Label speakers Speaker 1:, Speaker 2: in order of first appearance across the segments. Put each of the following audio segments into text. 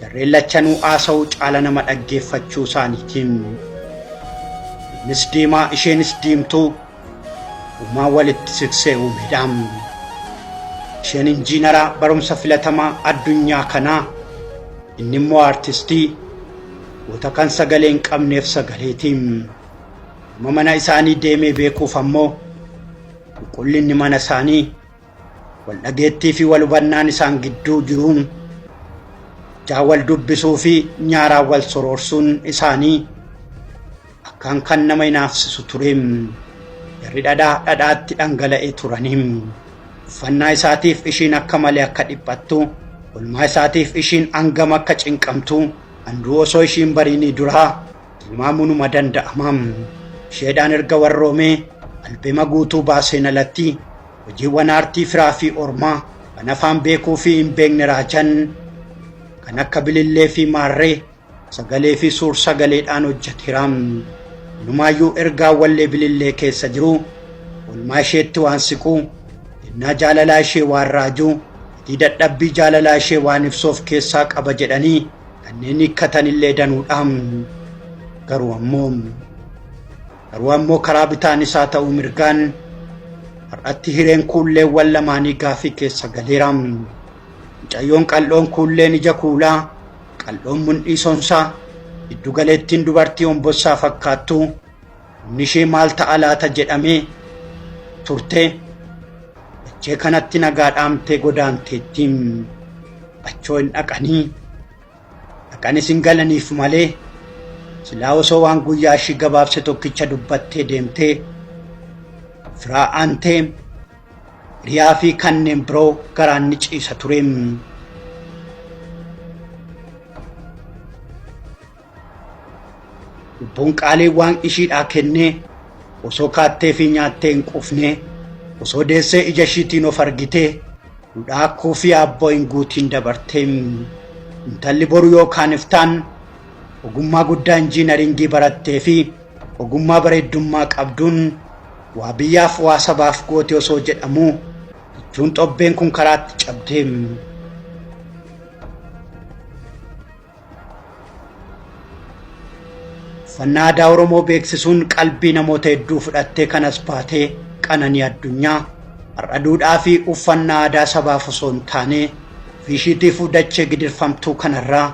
Speaker 1: jarreen lachanuu haasa'uu caala nama dhaggeeffachuu isaaniitiin. Innis diimaa isheenis diimtuu uumaan walitti siqsee uumeedhaan. Isheen injiinaraa barumsa filatamaa addunyaa kanaa, inni immoo aartistii goota kan sagalee hin qabneef sagaleetiin. Mana isaanii deemee beekuuf ammoo qulqullinni mana isaanii wal dhageettii fi wal hubannaan isaan gidduu jiruun wal dubbisuu fi nyaaraan wal soroorsuun isaanii akkaan kan nama hinaafsisu tureem. Jarri dhadhaatti dhangala'ee turaniim. Uffannaa isaatiif ishiin akka malee akka dhiphattu, olmaa isaatiif ishiin hangam akka cinqamtu handuu osoo ishiin bariinii duraa tilmaamuunuma danda'amam. Isheedhaan erga warroomee albema guutuu baaseen alatti hojiiwwan aartii firaa fi ormaa kan afaan beekuu fi hin beekne raajan kan akka bilillee fi maarree sagalee fi suur sagaleedhaan hojjeteeraam. Inumaayyuu ergaa wallee bilillee keessa jiru olmaa isheetti waan siquu, innaa jaalalaa ishee waan raajuu, itti dadhabbii jaalalaa ishee waan ibsuuf keessaa qaba jedhanii kanneen hiikkatanillee danuudhaam. Garuu ammoo karaa bitaan isaa ta'uu mirgaan har'atti hireen kuulleewwan lamaanii gaafii keessa galeeraam. Mucayyoon qal'oon kuulleen ija kuulaa, qal'oon mundhii sonsaa, giddu galeettiin dubartii hombossaa fakkaattu humni ishee maal ta'a laata jedhamee turte dachee kanatti nagaa dhaamtee godaanteettiin. Achoo hin dhaqanis hin galaniif malee silaa osoo waan guyyaa ishii gabaabse tokkicha dubbattee deemtee firaa aantee hiriyaa fi kanneen biroo garaan ni ciisa tureem. Lubbuun qaalii waan ishiidhaa kennee osoo kaattee fi nyaattee hin quufne, osoo deessee ija ishiitiin of argitee duudhaa akkuu fi abboo hin guutiin dabarteem. Intalli boru yookaan iftaan ogummaa guddaa injiinaringii barattee fi ogummaa bareeddummaa qabduun waa biyyaaf waa sabaaf goote osoo jedhamu jechuun xobbeen kun karaatti cabdeem. Uffannaa aadaa Oromoo beeksisuun qalbii namoota hedduu fudhattee kanas baatee Qananii Addunyaa har'a duudhaa fi uffannaa aadaa sabaaf osoo hin taane ofii ishiitiifuu dachee gidirfamtuu kanarraa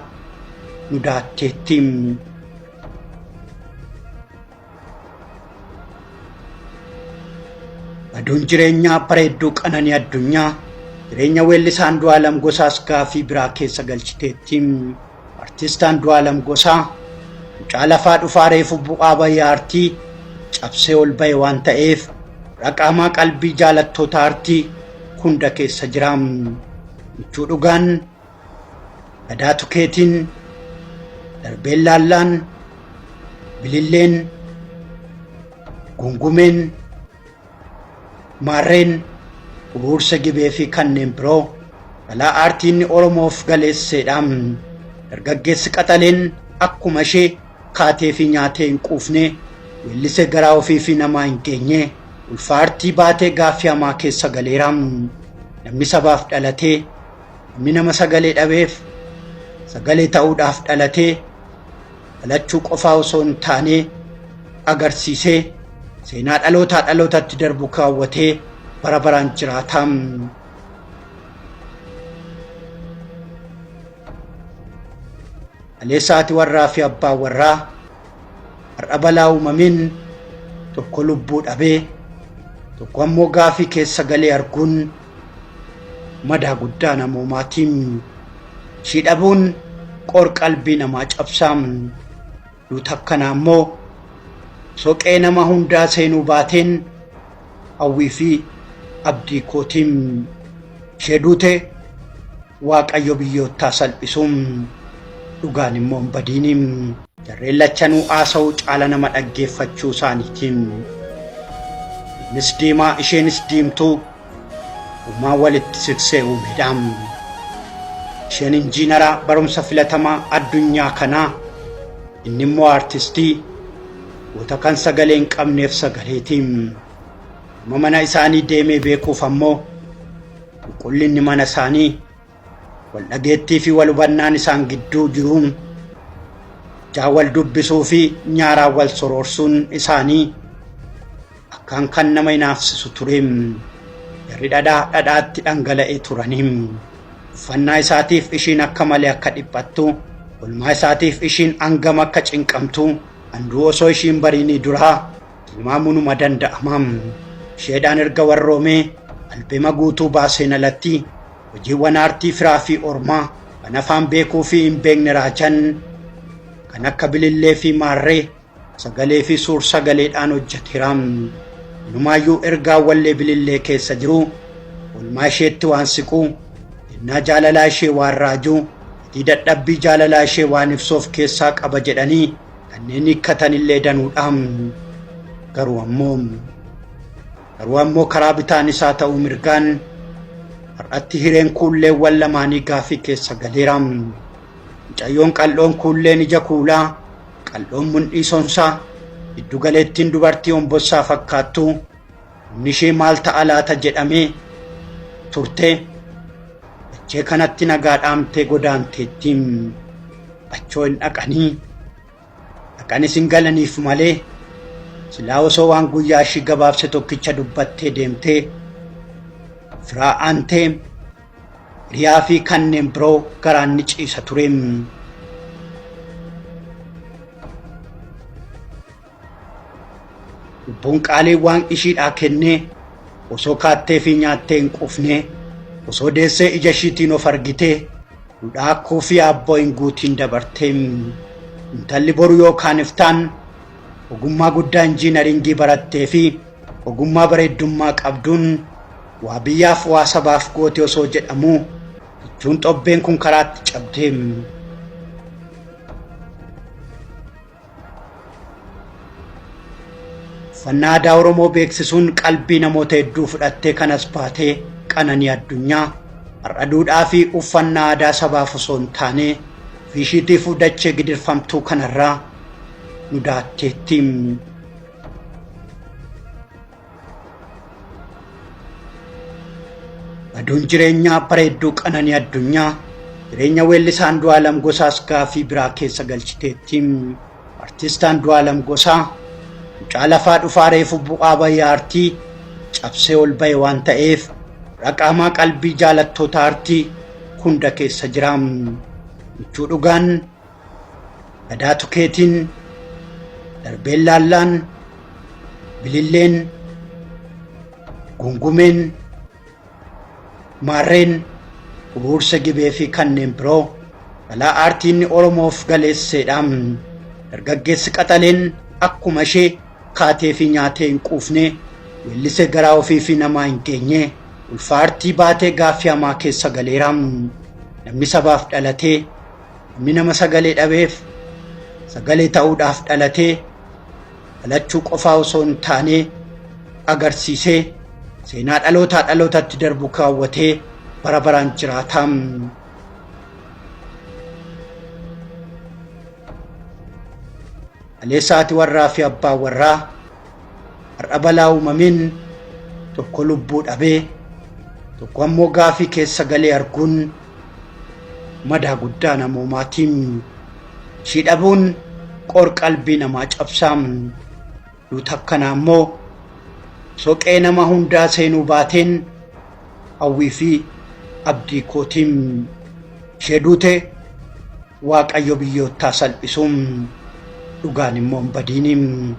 Speaker 1: nu daatteettiim. Baduun jireenyaa bareedduu Qananii Addunyaa jireenya weellisaa Andu'aalam Gosaas gaafii biraa keessa galchiteettiim. Artiist Andu'aalam Gosaa mucaa lafaa dhufaa reefu bu'aa bayyaa aartii cabsee ol bahe waan ta'eef raqaamaa qalbii jaalattoota aartii hunda keessa jiraam. Michuu dhugaan, gadaa tukeetiin, darbeen laallaan, bililleen, gungumeen, maarreen, uruursa gibee fi kanneen biroo balaa aartiin Oromoof galeesseedhaam. Dargaggeessi qaxaleen akkuma ishee kaatee fi nyaatee hin quufne, weellisee garaa ofii fi namaa hin geenye, ulfa aartii baatee gaaffii hamaa keessa galeeraam. Namni sabaaf dhalatee, namni nama sagalee dhabeef sagalee ta'uudhaaf dhalatee dhalachuu qofaa osoo hin taane agarsiisee seenaa dhalootaa dhalootatti darbu kaawwatee bara baraan jiraataam. Aleessaati warraa fi abbaa warraa har'a balaa uumameen tokko lubbuu dhabee tokko ammoo gaafii keessa galee arguun madaa guddaa namoomaatiin. Ishii dhabuun qor qalbii namaa cabsaam. Duuta akkanaa ammoo soqee nama hundaa seenuu baateen hawwii fi abdii kootiin. Ishee duute Waaqayyo biyyoottaa salphisuun dhugaan immoo hin badiiniim. Jarreen lachanuu haasa'uu caala nama dhaggeeffachuu isaaniitiin. Innis diimaa isheenis diimtuu uumaan walitti siqsee uumeedhaan. Isheen injiinaraa barumsa filatamaa addunyaa kanaa, inni immoo aartistii goota kan sagalee hin qabneef sagaleetiin. Mana isaanii deemee beekuuf ammoo qulqullinni mana isaanii wal dhageettii fi wal hubannaan isaan gidduu jiru jaawal dubbisuu fi nyaaraa wal sororsuun isaanii akkaan kan nama hinaafsisu tureem. Jarri dhadhaatti dhangala'ee turaniim. Uffannaa isaatiif ishiin akka malee akka dhiphattu, oolmaa isaatiif ishiin hangam akka cinqamtu, handuu osoo ishiin bariinii duraa tilmaamuunuma danda'amam. Isheedhaan erga warroomee albema guutuu baaseen alatti hojiiwwan aartii firaa fi ormaa kan afaan beekuu fi hin beekne raajan kan akka bilillee fi maarree sagalee fi suur sagaleedhaan hojjeteeraam. Inumaayyuu ergaa wallee bilillee keessa jiru oolmaa isheetti waan siquu, yennaa jaalalaa ishee waan raajuu, itti dadhabbii jaalalaa ishee waan ibsuuf keessaa qaba jedhanii kanneen hiikkatanillee danuudhaam. Garuu ammoo karaa bitaan isaa ta'uu mirgaan har'atti hireen kuulleewwan lamaanii gaafii keessa galeeraam. Mucayyoon qal'oon kuulleen ija kuulaa, qal'oon mundhii sonsaa, giddu galeettiin dubartii hombossaa fakkaattu humni ishee maal ta'a laata jedhamee turte dachee kanatti nagaa dhaamtee godaanteettiin achoo hin dhaqanis hin galaniif malee silaa osoo waan guyyaa ishii gabaabse tokkicha dubbattee deemtee firaa aantee hiriyaa fi kanneen biroo garaan ni ciisa tureem. Lubbuun qaalii waan ishiidhaa kennee osoo kaattee fi nyaattee hin quufne, osoo deessee ija ishiitiin of argitee duudhaa akkuu fi abboo hin guutiin dabarteem. Intalli boru yookaan iftaan ogummaa guddaa injiinaringii barattee fi ogummaa bareeddummaa qabduun waa biyyaaf waa sabaaf goote osoo jedhamu jechuun xobbeen kun karaatti cabdeem. Uffannaa aadaa Oromoo beeksisuun qalbii namoota hedduu fudhattee kanas baatee Qananii Addunyaa har'a duudhaa fi uffannaa aadaa sabaaf osoo hin taane ofii ishiitiif dachee gidirfamtuu kanarraa nu daatteettiim. Aduun jireenyaa bareedduu Qananii Addunyaa jireenya weellisaa Andu'aalam Gosaas gaafii biraa keessa galchiteettiim. Artiist Andu'aalam Gosaa mucaa lafaa dhufaa reefu bu'aa bayyaa aartii cabsee ol bahe waan ta'eef raqaamaa qalbii jaalattoota aartii hunda keessa jiraam. Michuu dhugaan, gadaa tukeetiin, darbeen laallaan, bililleen, gungumeen, maarreen, uruursa gibee fi kanneen biroo balaa aartiin Oromoof galeesseedhaam. Dargaggeessi qaxaleen akkuma ishee kaatee fi nyaatee hin quufne, weellisee garaa ofii fi namaa hin geenye, ulfa aartii baatee gaaffii hamaa keessa galeeraam. Namni sabaaf dhalatee, namni nama sagalee dhabeef sagalee ta'uudhaaf dhalatee, dhalachuu qofaa osoo hin taane agarsiisee seenaa dhalootaa dhalootatti darbu kaawwatee bara baraan jiraataam. Aleessaati warraa fi abbaa warraa har'a balaa uumameen tokko lubbuu dhabee tokko ammoo gaafii keessa galee arguun madaa guddaa namoomaatiin. Ishii dhabuun qor qalbii namaa cabsaam. Duuta akkanaa ammoo soqee nama hundaa seenuu baateen hawwii fi abdii kootiin. Ishee duute Waaqayyo biyyoottaa salphisuun dhugaan immoo hin badiiniim.